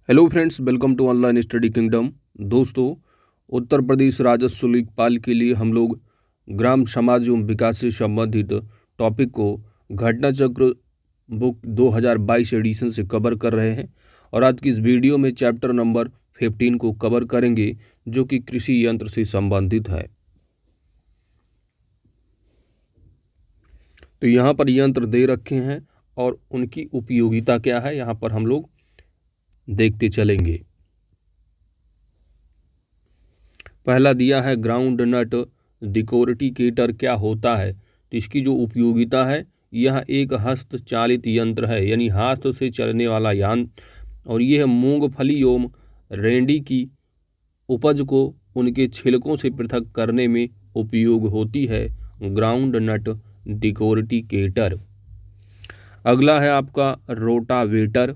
Hello friends, welcome to online study kingdom. दोस्तों, उत्तर प्रदेश राजस्व लेखपाल के लिए हम लोग ग्राम समाज एवं विकास से संबंधित टॉपिक को घटना चक्र बुक 2022 एडिशन से कवर कर रहे हैं और आज की इस वीडियो में चैप्टर नंबर 15 को कवर करेंगे, जो कि कृषि यंत्र से संबंधित है। तो यहाँ पर यंत्र दे रखे हैं और उनकी उपयोगिता क्या है, यहाँ पर हम लोग देखते चलेंगे। पहला दिया है ग्राउंड नट डिकोर्टिकेटर क्या होता है। तो इसकी जो उपयोगिता है, यह एक हस्तचालित यंत्र है, यानी हाथ से चलने वाला यंत्र, और यह मूंगफली एवं रेंडी की उपज को उनके छिलकों से पृथक करने में उपयोग होती है। Ground nut decorticator. अगला है आपका रोटावेटर।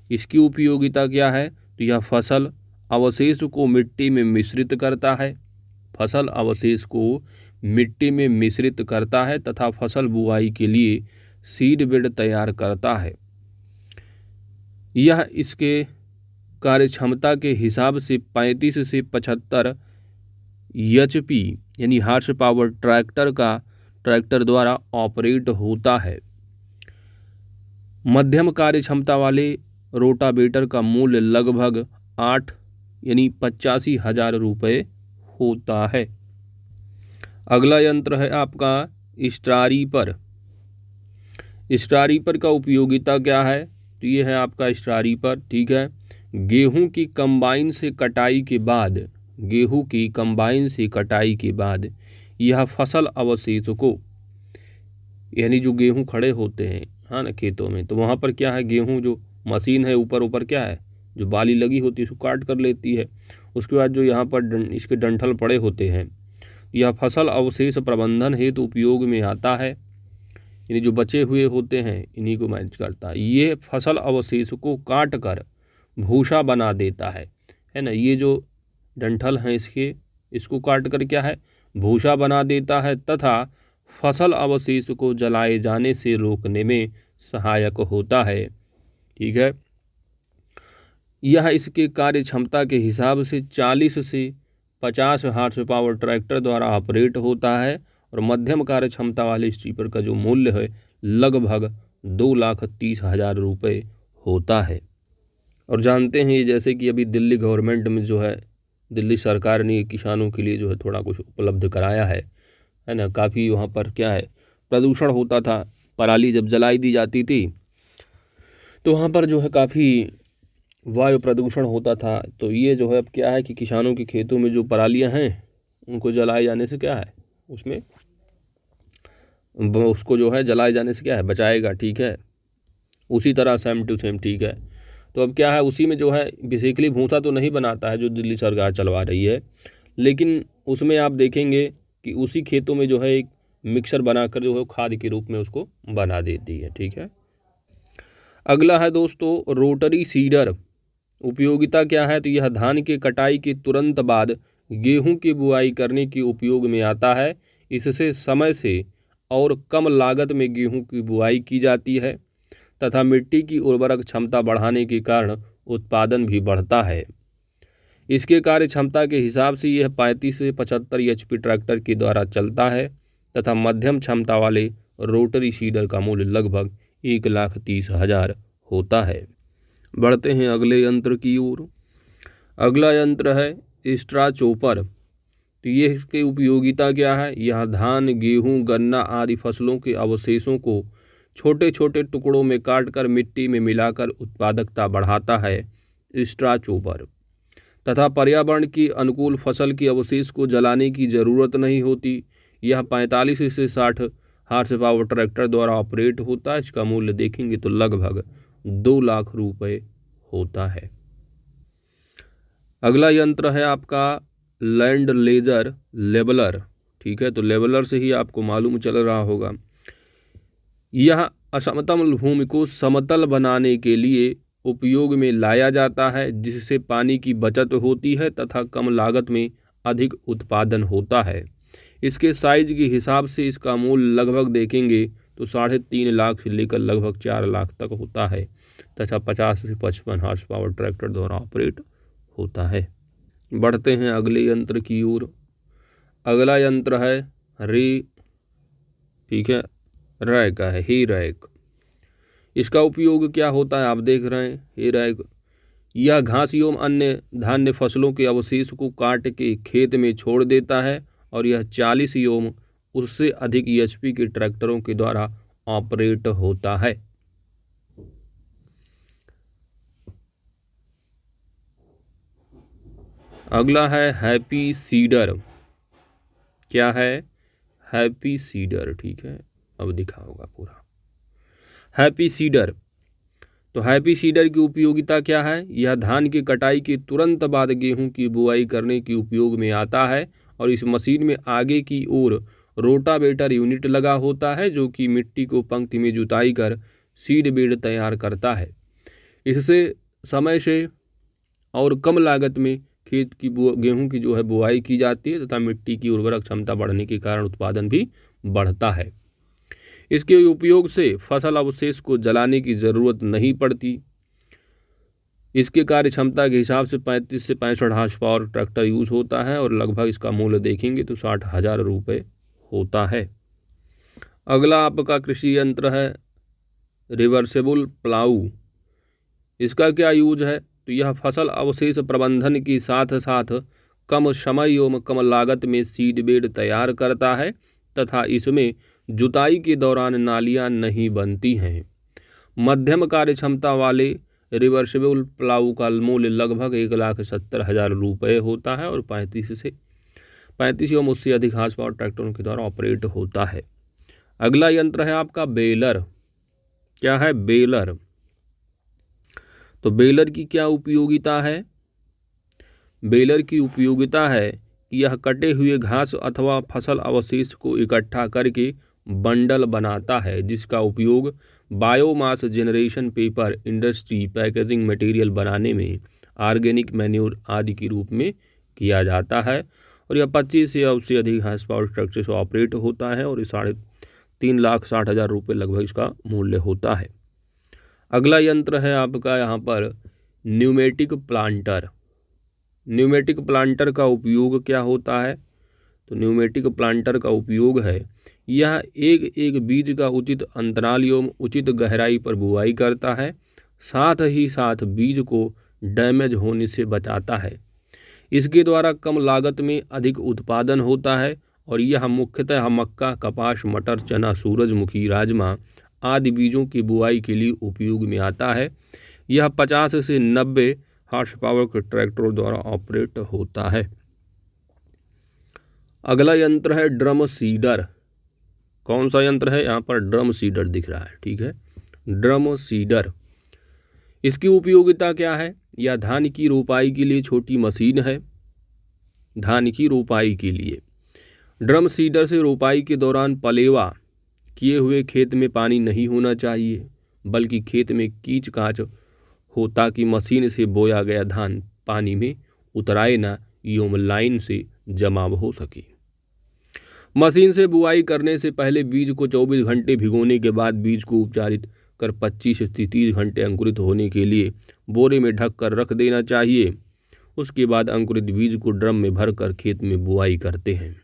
इसकी उपयोगिता क्या है, तो यह फसल अवशेष को मिट्टी में मिश्रित करता है। फसल अवशेष को मिट्टी में मिश्रित करता है तथा फसल बुआई के लिए सीड बेड तैयार करता है। यह इसके कार्यक्षमता के हिसाब से 35 से 75 एचपी यानी हार्स पावर ट्रैक्टर द्वारा ऑपरेट होता है। मध्यम कार्यक्षमता वाले रोटावेटर का मूल्य लगभग 8 यानी 85,000 रुपये होता है। अगला यंत्र है आपका स्ट्रारीपर। स्ट्रारीपर का उपयोगिता क्या है, तो ये है आपका स्ट्रारीपर। ठीक है, गेहूं की कंबाइन से कटाई के बाद यह फसल अवशेष को, यानी जो गेहूं खड़े होते हैं हाँ ना खेतों में, तो वहाँ पर क्या है, गेहूं जो मशीन है ऊपर क्या है, जो बाली लगी होती है उसको काट कर लेती है। उसके बाद जो यहाँ पर इसके डंठल पड़े होते हैं, यह फसल अवशेष प्रबंधन हेतु उपयोग में आता है। यानी जो बचे हुए होते हैं इन्हीं को मैनेज करता है। ये फसल अवशेष को काट कर भूसा बना देता है ना। ये जो डंठल हैं इसको काट कर क्या है, भूसा बना देता है तथा फसल अवशेष को जलाए जाने से रोकने में सहायक होता है। ठीक है, यह इसके कार्य क्षमता के हिसाब से 40 से 50 हार्स पावर ट्रैक्टर द्वारा ऑपरेट होता है और मध्यम कार्य क्षमता वाले स्ट्रीपर का जो मूल्य है लगभग 2,30,000 रुपये होता है। और जानते हैं, जैसे कि अभी दिल्ली गवर्नमेंट में जो है, दिल्ली सरकार ने किसानों के लिए जो है थोड़ा कुछ उपलब्ध कराया है ना। काफ़ी वहाँ पर क्या है, प्रदूषण होता था, पराली जब जलाई दी जाती थी तो वहाँ पर जो है काफ़ी वायु प्रदूषण होता था। तो ये जो है अब क्या है कि किसानों के खेतों में जो परालियां हैं उनको जलाए जाने से क्या है, उसको जो है जलाए जाने से क्या है, बचाएगा। ठीक है, उसी तरह सेम टू सेम। ठीक है, तो अब क्या है, उसी में जो है बेसिकली भूसा तो नहीं बनाता है जो दिल्ली सरकार चलवा रही है, लेकिन उसमें आप देखेंगे कि उसी खेतों में जो है एक मिक्सर बनाकर जो है खाद के रूप में उसको बना देती है। ठीक है, अगला है दोस्तों रोटरी सीडर। उपयोगिता क्या है, तो यह धान के कटाई के तुरंत बाद गेहूं की बुआई करने के उपयोग में आता है। इससे समय से और कम लागत में गेहूं की बुआई की जाती है तथा मिट्टी की उर्वरक क्षमता बढ़ाने के कारण उत्पादन भी बढ़ता है। इसके कार्य क्षमता के हिसाब से यह 35 से 75 एचपी ट्रैक्टर के द्वारा चलता है तथा मध्यम क्षमता वाले रोटरी सीडर का मूल्य लगभग 1,30,000 होता है। बढ़ते हैं अगले यंत्र की ओर। अगला यंत्र है स्ट्रा चोपर। तो ये इसकी उपयोगिता क्या है, यह धान, गेहूं, गन्ना आदि फसलों के अवशेषों को छोटे छोटे टुकड़ों में काटकर मिट्टी में मिलाकर उत्पादकता बढ़ाता है। स्ट्रा चोपर तथा पर्यावरण की अनुकूल फसल के अवशेष को जलाने की ज़रूरत नहीं होती। यह 45 से 60 हार्स पावर ट्रैक्टर द्वारा ऑपरेट होता है। इसका मूल्य देखेंगे तो लगभग 2 लाख रुपए होता है। अगला यंत्र है आपका लैंड लेजर लेबलर। ठीक है, तो लेबलर से ही आपको मालूम चल रहा होगा। यह असमतल भूमि को समतल बनाने के लिए उपयोग में लाया जाता है, जिससे पानी की बचत होती है तथा कम लागत में अधिक उत्पादन होता है। इसके साइज के हिसाब से इसका मूल्य लगभग देखेंगे तो 3.5 लाख से लेकर लगभग 4 लाख तक होता है तथा 50 से 55 हॉर्स पावर ट्रैक्टर द्वारा ऑपरेट होता है। बढ़ते हैं अगले यंत्र की ओर। अगला यंत्र है रे, ठीक है, रैक का है, हे रैक। इसका उपयोग क्या होता है, आप देख रहे हैं हे रैक। यह घास एवं अन्य धान्य फसलों के अवशेष को काट के खेत में छोड़ देता है और यह 40 एवं उससे अधिक एचपी के ट्रैक्टरों के द्वारा ऑपरेट होता है। अगला है हैप्पी सीडर। क्या है, हैप्पी सीडर, ठीक है, अब दिखा होगा पूरा। हैप्पी सीडर, तो हैप्पी सीडर की उपयोगिता क्या है, यह धान की कटाई के तुरंत बाद गेहूं की बुआई करने के उपयोग में आता है और इस मशीन में आगे की ओर रोटावेटर यूनिट लगा होता है जो कि मिट्टी को पंक्ति में जुताई कर सीड बेड तैयार करता है। इससे समय से और कम लागत में खेत की गेहूं की जो है बुआई की जाती है तथा मिट्टी की उर्वरक क्षमता बढ़ने के कारण उत्पादन भी बढ़ता है। इसके उपयोग से फसल अवशेष को जलाने की ज़रूरत नहीं पड़ती। इसके कार्य क्षमता के हिसाब से 35 से 65 हॉर्स पावर ट्रैक्टर यूज़ होता है और लगभग इसका मूल्य देखेंगे तो 60,000 रुपये होता है। अगला आपका कृषि यंत्र है रिवर्सेबल प्लाऊ। इसका क्या यूज है, तो यह फसल अवशेष प्रबंधन के साथ साथ कम समय एवं कम लागत में सीड बेड तैयार करता है तथा इसमें जुताई के दौरान नालियां नहीं बनती हैं। मध्यम कार्य क्षमता वाले रिवर्सिबल प्लाऊ का मूल्य लगभग 1,70,000 रुपये होता है और 35 एवं उससे अधिक हॉर्स पावर ट्रैक्टरों के द्वारा ऑपरेट होता है। अगला यंत्र है आपका बेलर। क्या है, बेलर। तो बेलर की क्या उपयोगिता है, बेलर की उपयोगिता है कि यह कटे हुए घास अथवा फसल अवशेष को इकट्ठा करके बंडल बनाता है जिसका उपयोग biomass generation, paper industry, packaging material बनाने में, ऑर्गेनिक मैन्योर आदि के रूप में किया जाता है और यह 25 या उससे अधिक हॉर्स पावर ट्रैक्टर से ऑपरेट होता है और 3,60,000 रुपये लगभग इसका मूल्य होता है। अगला यंत्र है आपका यहाँ पर न्यूमेटिक प्लांटर। न्यूमेटिक प्लांटर का उपयोग क्या होता है, तो न्यूमेटिक प्लांटर का उपयोग है यह एक एक बीज का उचित अंतराल एवं उचित गहराई पर बुआई करता है, साथ ही साथ बीज को डैमेज होने से बचाता है। इसके द्वारा कम लागत में अधिक उत्पादन होता है और यह मुख्यतः मक्का, कपास, मटर, चना, सूरजमुखी, राजमा आदि बीजों की बुआई के लिए उपयोग में आता है। यह 50 से 90 हॉर्स पावर के ट्रैक्टरों द्वारा ऑपरेट होता है। अगला यंत्र है ड्रम सीडर। कौन सा यंत्र है, यहाँ पर ड्रम सीडर दिख रहा है, ठीक है, ड्रम सीडर। इसकी उपयोगिता क्या है, यह धान की रोपाई के लिए छोटी मशीन है। धान की रोपाई के लिए ड्रम सीडर से रोपाई के दौरान पलेवा किए हुए खेत में पानी नहीं होना चाहिए बल्कि खेत में कीच काच हो ताकि मशीन से बोया गया धान पानी में उतराए ना एवं लाइन से जमाव हो सके। मशीन से बुआई करने से पहले बीज को 24 घंटे भिगोने के बाद बीज को उपचारित कर 25 से 30 घंटे अंकुरित होने के लिए बोरे में ढक कर रख देना चाहिए। उसके बाद अंकुरित बीज को ड्रम में भरकर खेत में बुआई करते हैं।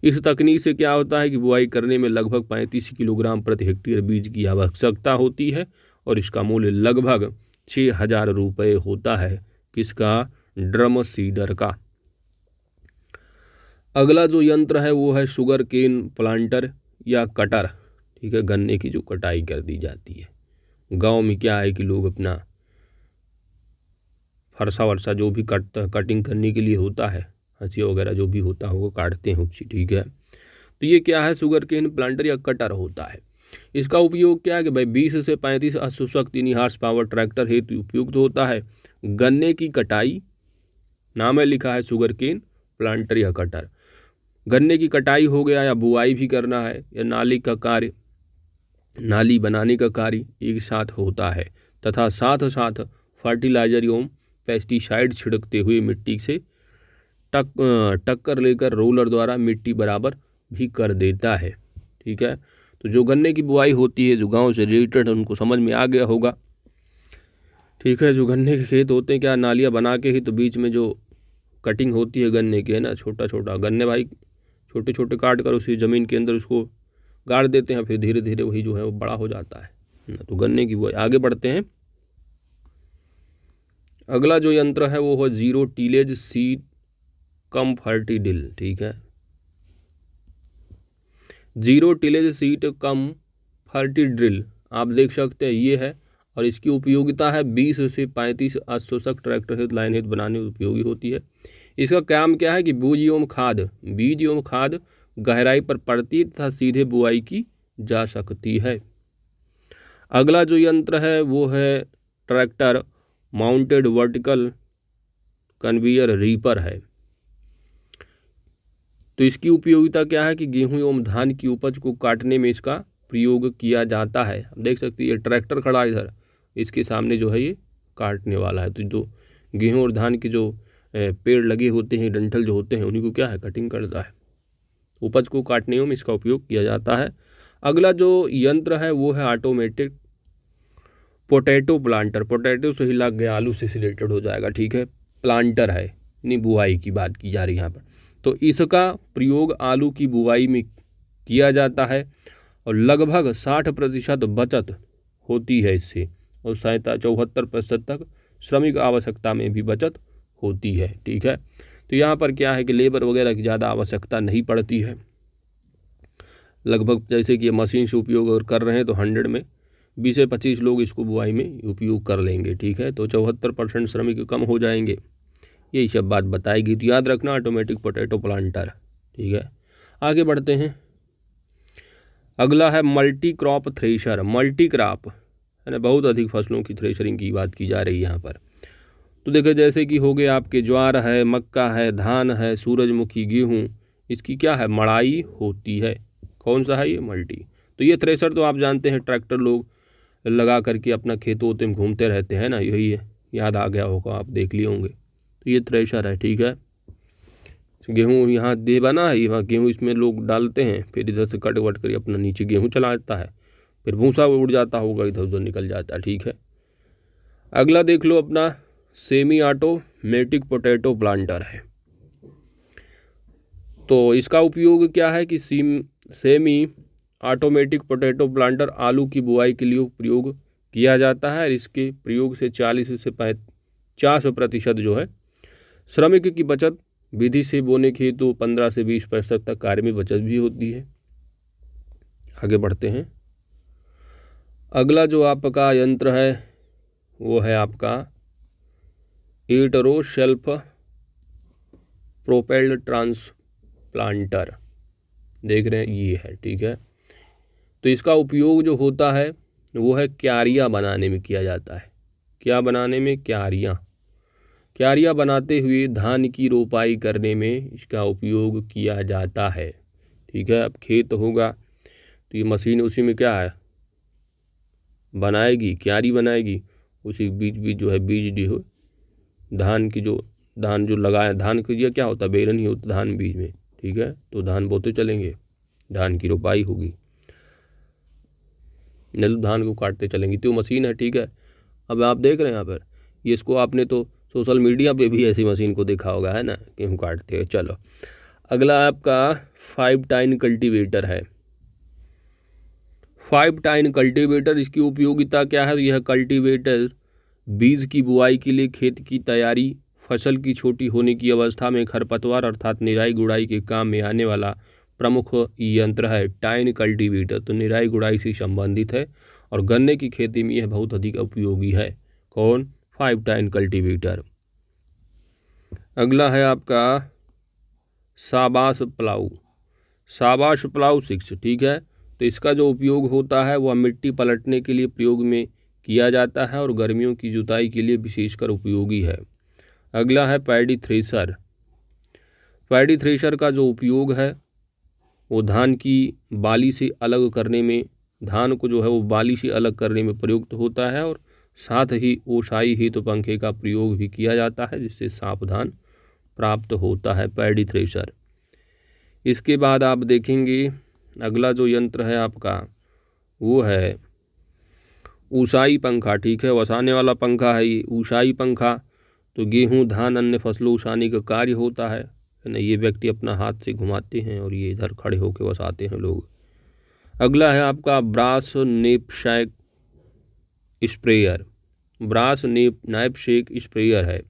इस तकनीक से क्या होता है कि बुआई करने में लगभग 35 किलोग्राम प्रति हेक्टेयर बीज की आवश्यकता होती है और इसका मूल्य लगभग 6,000 रुपये होता है। किसका, ड्रम सीडर का। अगला जो यंत्र है वो है शुगर केन प्लांटर या कटर, ठीक है, गन्ने की जो कटाई कर दी जाती है। गांव में क्या है कि लोग अपना फरसा वरसा जो भी कटिंग करने के लिए होता है, हंसिया वगैरह जो भी होता है वो काटते हैं उससे, ठीक है। तो ये क्या है, शुगर केन प्लांटर या कटर होता है। इसका उपयोग क्या है कि भाई 20 से 35 अश्वशक्ति यानी हॉर्स पावर ट्रैक्टर हेतु उपयुक्त होता है। गन्ने की कटाई, नाम है लिखा है शुगर केन प्लांटर या कटर। गन्ने की कटाई हो गया या बुआई भी करना है या नाली का कार्य, नाली बनाने का कार्य एक साथ होता है तथा साथ साथ फर्टिलाइजर एवं पेस्टिसाइड छिड़कते हुए मिट्टी से टक्कर लेकर रोलर द्वारा मिट्टी बराबर भी कर देता है, ठीक है। तो जो गन्ने की बुआई होती है, जो गांव से रिलेटेड है, उनको समझ में आ गया होगा, ठीक है। जो गन्ने के खेत होते हैं, क्या नालियाँ बना के ही तो बीच में जो कटिंग होती है गन्ने की, है ना, छोटा छोटा गन्ने भाई छोटे छोटे काट कर उसी ज़मीन के अंदर उसको गाड़ देते हैं, फिर धीरे धीरे वही जो है वो बड़ा हो जाता है ना। तो गन्ने की बुआई। आगे बढ़ते हैं। अगला जो यंत्र है वो है जीरो टीलेज सीड कम फर्टी ड्रिल, ठीक है। जीरो टिलेज सीट कम फर्टी ड्रिल आप देख सकते हैं ये है, और इसकी उपयोगिता है 20 से 35 अशोषक ट्रैक्टर हेतु लाइन हेतु बनाने में उपयोगी होती है। इसका काम क्या है कि बीज एवं खाद गहराई पर पड़ती है तथा सीधे बुआई की जा सकती है। अगला जो यंत्र है वो है tractor mounted vertical conveyor reaper है। तो इसकी उपयोगिता क्या है कि गेहूं एवं धान की उपज को काटने में इसका प्रयोग किया जाता है। आप देख सकते हैं ये ट्रैक्टर खड़ा इधर, इसके सामने जो है ये काटने वाला है। तो जो गेहूं और धान के जो पेड़ लगे होते हैं, डंठल जो होते हैं, उन्हीं को क्या है कटिंग करता है। उपज को काटने में इसका उपयोग किया जाता है। अगला जो यंत्र है वो है ऑटोमेटिक पोटैटो प्लांटर। पोटैटो से ही लग गया, आलू से रिलेटेड हो जाएगा, ठीक है। प्लांटर है, यानी बुआई की बात की जा रही है यहाँ पर। तो इसका प्रयोग आलू की बुआई में किया जाता है और लगभग 60% बचत होती है इससे, और 74% तक श्रमिक आवश्यकता में भी बचत होती है, ठीक है। तो यहाँ पर क्या है कि लेबर वगैरह की ज़्यादा आवश्यकता नहीं पड़ती है। लगभग जैसे कि मशीन से उपयोग अगर कर रहे हैं तो 100 में 20 से 25 लोग इसको बुआई में उपयोग कर लेंगे, ठीक है। तो 74% श्रमिक कम हो जाएंगे, यही सब बात बताएगी। तो याद रखना ऑटोमेटिक पोटैटो प्लांटर, ठीक है। आगे बढ़ते हैं। अगला है multi crop thresher. Multi crop है ना, बहुत अधिक फसलों की थ्रेशरिंग की बात की जा रही है यहाँ पर। तो देखो जैसे कि हो गए आपके ज्वार है, मक्का है, धान है, सूरजमुखी, गेहूँ, इसकी क्या है मड़ाई होती है। कौन सा है ये मल्टी। तो ये थ्रेशर तो आप जानते हैं ट्रैक्टर लोग लगा करके अपना खेतों में घूमते रहते हैं ना, यही है, याद आ गया होगा, आप देख लिए होंगे। तो ये थ्रेशर है, ठीक है। गेहूँ यहाँ दे बना है, यहाँ गेहूँ इसमें लोग डालते हैं, फिर इधर से कट वट कर अपना नीचे गेहूँ चला जाता है, फिर भूसा उड़ जाता होगा, इधर उधर निकल जाता है, ठीक है। अगला देख लो अपना सेमी ऑटोमेटिक पोटैटो प्लांटर है। तो इसका उपयोग क्या है कि सेमी ऑटोमेटिक पोटैटो प्लांटर आलू की बुआई के लिए प्रयोग किया जाता है। इसके प्रयोग से 40 से 50% जो है श्रमिक की बचत विधि से बोने की तो 15 से 20% तक कार्य में बचत भी होती है। आगे बढ़ते हैं। अगला जो आपका यंत्र है वो है आपका एटरो सेल्फ प्रोपेल्ड ट्रांसप्लांटर, देख रहे हैं ये है, ठीक है। तो इसका उपयोग जो होता है वो है क्यारियाँ बनाने में किया जाता है। क्या बनाने में? क्यारियाँ बनाते हुए धान की रोपाई करने में इसका उपयोग किया जाता है, ठीक है। अब खेत होगा तो ये मशीन उसी में क्या है बनाएगी, क्यारी बनाएगी, उसी बीच बीच जो है बीज दी हो धान की, जो धान जो लगाए, धान की क्या होता है बेरन ही होता धान बीज में, ठीक है। तो धान बोते चलेंगे, धान की रोपाई होगी, नल धान को काटते चलेंगे, तो मशीन है, ठीक है। अब आप देख रहे हैं यहाँ पर ये, इसको आपने तो सोशल मीडिया पे भी ऐसी मशीन को देखा होगा, है ना, गेहूँ काटते हैं। चलो अगला आपका 5 टाइन कल्टीवेटर है। 5 टाइन कल्टीवेटर, इसकी उपयोगिता क्या है? यह कल्टीवेटर बीज की बुआई के लिए खेत की तैयारी, फसल की छोटी होने की अवस्था में खरपतवार अर्थात निराई गुड़ाई के काम में आने वाला प्रमुख यंत्र है टाइन कल्टीवेटर। तो निराई गुड़ाई से संबंधित है और गन्ने की खेती में यह बहुत अधिक उपयोगी है। कौन? 5 टाइन कल्टीवेटर। अगला है आपका शाबाश प्लाऊ। शाबाश प्लाऊ 6, ठीक है। तो इसका जो उपयोग होता है वह मिट्टी पलटने के लिए प्रयोग में किया जाता है और गर्मियों की जुताई के लिए विशेषकर उपयोगी है। अगला है पैडी थ्रेशर। पैडी थ्रेशर का जो उपयोग है वो धान की बाली से अलग करने में, धान को जो है वो बाली से अलग करने में प्रयुक्त होता है और साथ ही ओसाई हेतु पंखे का प्रयोग भी किया जाता है, जिससे साफ धान प्राप्त होता है पैडी थ्रेशर। इसके बाद आप देखेंगे अगला जो यंत्र है आपका वो है ऊसाई पंखा, ठीक है, वसाने वाला पंखा है ये ऊसाई पंखा। तो गेहूँ धान अन्य फसलों उसाने का कार्य होता है ना। ये व्यक्ति अपना हाथ से घुमाते हैं और ये इधर खड़े होकर वसाते हैं लोग। अगला है आपका ब्रास नैपशेक स्प्रेयर। ब्रास नैपशेक स्प्रेयर है।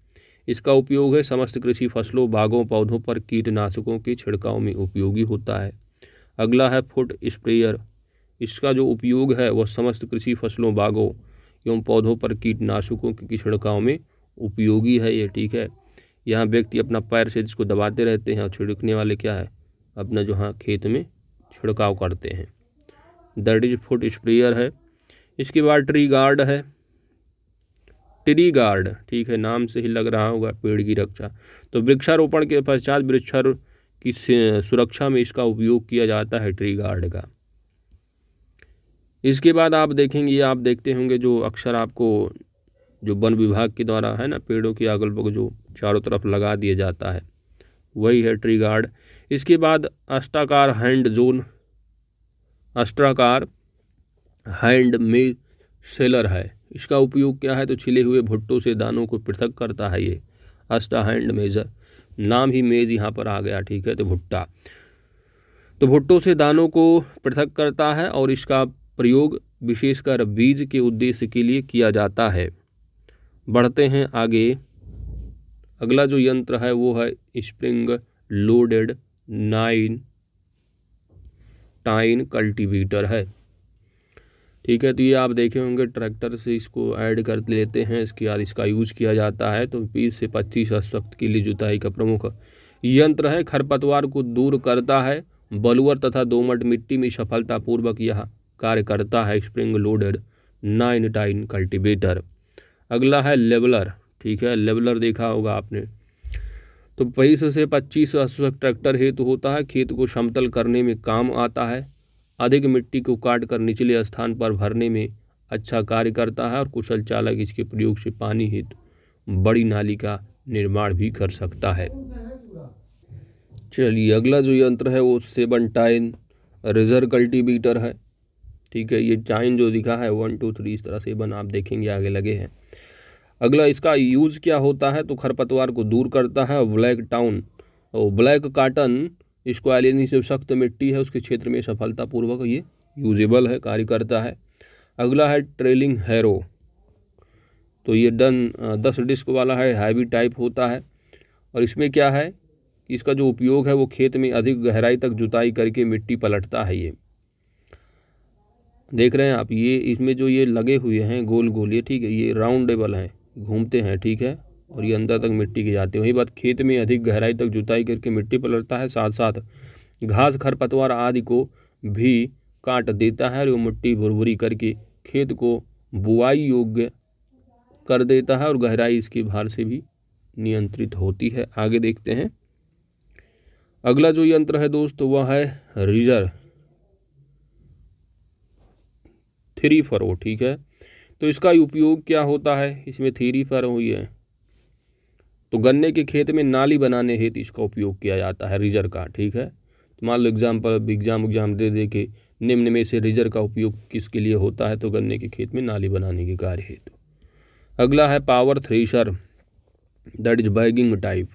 इसका उपयोग है समस्त कृषि फसलों बागों पौधों पर कीटनाशकों के छिड़काव में उपयोगी होता है। अगला है फुट स्प्रेयर। इसका जो उपयोग है वह समस्त कृषि फसलों बागों एवं पौधों पर कीटनाशकों के छिड़काव में उपयोगी है ये, ठीक है। यहाँ व्यक्ति अपना पैर से इसको दबाते रहते हैं और छिड़कने वाले क्या है अपना जो हाँ खेत में छिड़काव करते हैं, दैट इज फुट स्प्रेयर है। इसके बाद ट्री गार्ड है। ट्री गार्ड, ठीक है, नाम से ही लग रहा होगा पेड़ की रक्षा। तो वृक्षारोपण के पश्चात वृक्षारोपण की सुरक्षा में इसका उपयोग किया जाता है ट्री गार्ड का। इसके बाद आप देखेंगे, आप देखते होंगे जो अक्सर आपको जो वन विभाग के द्वारा है ना पेड़ों के अगल बगल जो चारों तरफ लगा दिया जाता है वही है ट्री गार्ड। इसके बाद अष्टाकार हैंड जोन, अष्टाकार हैंड में सेलर है। इसका उपयोग क्या है तो छिले हुए भुट्टों से दानों को पृथक करता है ये अष्टा हैंड मेजर, नाम ही मेज यहाँ पर आ गया, ठीक है। तो भुट्टा, तो भुट्टों से दानों को पृथक करता है और इसका प्रयोग विशेषकर बीज के उद्देश्य के लिए किया जाता है। बढ़ते हैं आगे। अगला जो यंत्र है वो है स्प्रिंग लोडेड 9 टाइन कल्टीवेटर है, ठीक है। तो ये आप देखे होंगे ट्रैक्टर से इसको ऐड कर लेते हैं, इसके बाद इसका यूज़ किया जाता है। तो 20 से 25 अश्वक्त के लिए जुताई का प्रमुख यंत्र है। खरपतवार को दूर करता है। बलुअर तथा दोमट मिट्टी में सफलतापूर्वक यह कार्य करता है स्प्रिंग लोडेड 9 टाइन कल्टीवेटर। अगला है लेवलर, ठीक है, लेवलर देखा होगा आपने। तो 22 से 25 अश्वक्त ट्रैक्टर हेतु होता है। खेत को समतल करने में काम आता है। अधिक मिट्टी को काट कर निचले स्थान पर भरने में अच्छा कार्य करता है और कुशल चालक इसके प्रयोग से पानी हेतु बड़ी नाली का निर्माण भी कर सकता है। चलिए अगला जो यंत्र है वो 7 टाइन रिजर्व कल्टीवेटर है, ठीक है। ये टाइन जो दिखा है 1 2 3 इस तरह 7 आप देखेंगे आगे लगे हैं। अगला इसका यूज़ क्या होता है तो खरपतवार को दूर करता है। ब्लैक काटन इसको एलियनी से सख्त मिट्टी है उसके क्षेत्र में सफलतापूर्वक ये यूजेबल है, कार्य करता है। अगला है ट्रेलिंग हैरो। तो ये 10 डिस्क वाला है, हैवी टाइप होता है और इसमें क्या है कि इसका जो उपयोग है वो खेत में अधिक गहराई तक जुताई करके मिट्टी पलटता है। ये देख रहे हैं आप, ये इसमें जो ये लगे हुए हैं गोल गोल, ये ठीक है, ये राउंडेबल हैं, घूमते हैं, ठीक है, और ये अंदर तक मिट्टी के जाते हैं। वही बात खेत में अधिक गहराई तक जुताई करके मिट्टी पलटता है, साथ साथ घास खरपतवार आदि को भी काट देता है और वो मिट्टी भुरभुरी करके खेत को बुआई योग्य कर देता है और गहराई इसके भार से भी नियंत्रित होती है। आगे देखते हैं। अगला जो यंत्र है दोस्तों वह है रीजर 3 फरो, ठीक है। तो इसका उपयोग क्या होता है, इसमें 3 फरो हुई है। तो गन्ने के खेत में नाली बनाने हेतु इसका उपयोग किया जाता है रीजर का, ठीक है। तो मान लो एग्जाम दे के निम्न में से रीजर का उपयोग किसके लिए होता है तो गन्ने के खेत में नाली बनाने के कार्य हेतु। अगला है power thresher, that is bagging type.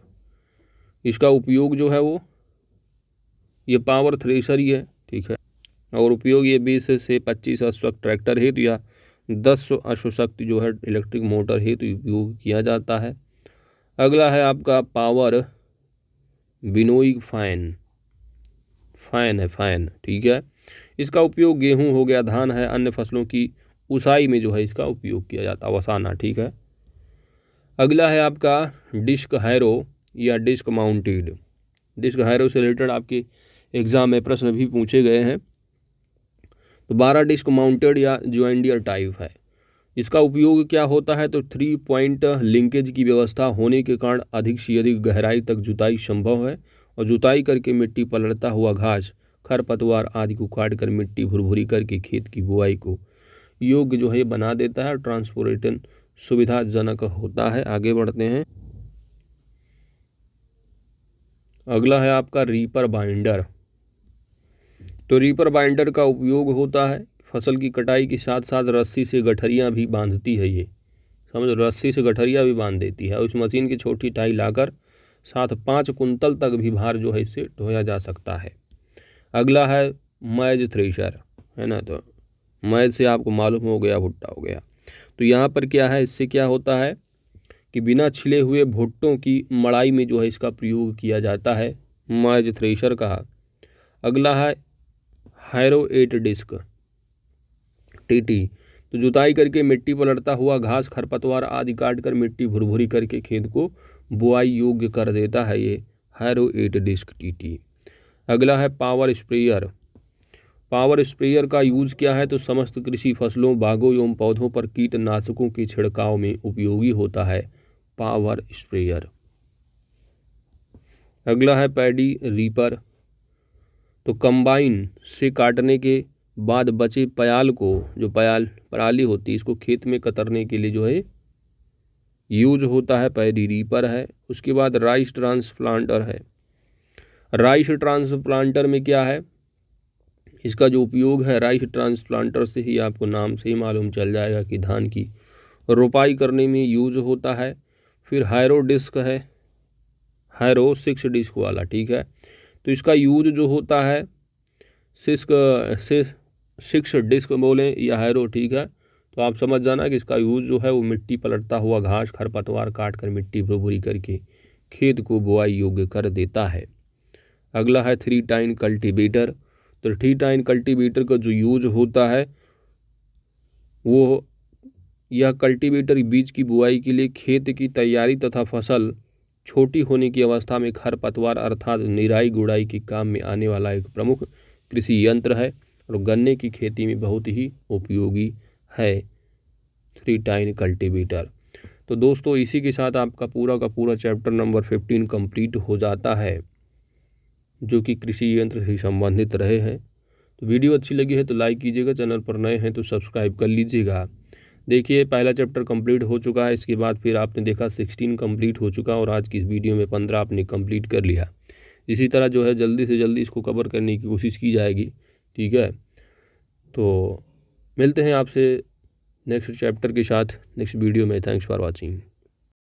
इसका उपयोग जो है वो ये पावर थ्रेशर ही है, ठीक है, और उपयोग ये 20 से 25 अश्वक्त ट्रैक्टर हेतु या 10 अश्वशक्ति जो है इलेक्ट्रिक मोटर हेतु उपयोग किया जाता है। अगला है आपका पावर विनोइंग फैन है, ठीक है। इसका उपयोग गेहूं हो गया, धान है, अन्य फसलों की उसाई में जो है इसका उपयोग किया जाता है, वसाना, ठीक है। अगला है आपका डिस्क हैरो या डिस्क माउंटेड। डिस्क हैरो से रिलेटेड आपके एग्जाम में प्रश्न भी पूछे गए हैं। तो 12 डिस्क माउंटेड या ज्वाइंडियर टाइप है। इसका उपयोग क्या होता है तो 3 पॉइंट लिंकेज की व्यवस्था होने के कारण अधिक से अधिक गहराई तक जुताई संभव है और जुताई करके मिट्टी पलटता हुआ घास खरपतवार आदि को काट कर मिट्टी भुरभुरी करके खेत की बुआई को योग्य जो है बना देता है और ट्रांसपोर्टेशन सुविधाजनक होता है। आगे बढ़ते हैं। अगला है आपका रीपर बाइंडर। तो रीपर बाइंडर का उपयोग होता है फसल की कटाई के साथ साथ रस्सी से गठरियाँ भी बांधती है। ये समझो, रस्सी से गठरियाँ भी बांध देती है। और इस मशीन की छोटी टाई लाकर साथ 5 कुंतल तक भी भार जो है इससे ढोया जा सकता है। अगला है मैज थ्रेशर, है ना। तो मैज से आपको मालूम हो गया भुट्टा हो गया। तो यहाँ पर क्या है, इससे क्या होता है कि बिना छिले हुए भुट्टों की मड़ाई में जो है इसका प्रयोग किया जाता है, मैज थ्रेशर का। अगला है हैरो 8 डिस्क टीटी। तो जुताई करके मिट्टी पलटता हुआ घास खरपतवार आदि काट कर मिट्टी भुरभुरी करके खेत को बुआई योग्य कर देता है ये हैरो 8 डिस्क टीटी। अगला है पावर स्प्रेयर। पावर स्प्रेयर का यूज क्या है, तो समस्त कृषि फसलों बागों एवं पौधों पर कीटनाशकों के छिड़काव में उपयोगी होता है पावर स्प्रेयर। अगला है पैडी रीपर। तो कंबाइन से काटने के बाद बचे प्याल को, जो पराली होती है, इसको खेत में कतरने के लिए जो है यूज होता है पैडी रीपर है। उसके बाद राइस ट्रांसप्लांटर है। राइस ट्रांसप्लांटर में क्या है, इसका जो उपयोग है, राइस ट्रांसप्लांटर से ही आपको नाम से ही मालूम चल जाएगा कि धान की रोपाई करने में यूज होता है। फिर हैरो डिस्क है, हैरो 6 डिस्क वाला, ठीक है। तो इसका यूज जो होता है 6 डिस्क बोलें या हैरो, ठीक है। तो आप समझ जाना कि इसका यूज जो है वो मिट्टी पलटता हुआ घास खरपतवार काट कर मिट्टी भुरभुरी करके खेत को बुआई योग्य कर देता है। अगला है 3 टाइन कल्टीवेटर। तो 3 टाइन कल्टीवेटर का जो यूज होता है वो, यह कल्टीवेटर बीज की बुआई के लिए खेत की तैयारी तथा फसल छोटी होने की अवस्था में खरपतवार अर्थात निराई गुड़ाई के काम में आने वाला एक प्रमुख कृषि यंत्र है और गन्ने की खेती में बहुत ही उपयोगी है 3 टाइन कल्टीवेटर। तो दोस्तों, इसी के साथ आपका पूरा का पूरा चैप्टर नंबर 15 कंप्लीट हो जाता है, जो कि कृषि यंत्र से संबंधित रहे हैं। तो वीडियो अच्छी लगी है तो लाइक कीजिएगा, चैनल पर नए हैं तो सब्सक्राइब कर लीजिएगा। देखिए, पहला चैप्टर कंप्लीट हो चुका है, इसके बाद फिर आपने देखा 16 कंप्लीट हो चुका और आज की इस वीडियो में 15 आपने कंप्लीट कर लिया। इसी तरह जो है जल्दी से जल्दी इसको कवर करने की कोशिश की जाएगी, ठीक है। तो मिलते हैं आपसे नेक्स्ट चैप्टर के साथ नेक्स्ट वीडियो में। Thanks for watching.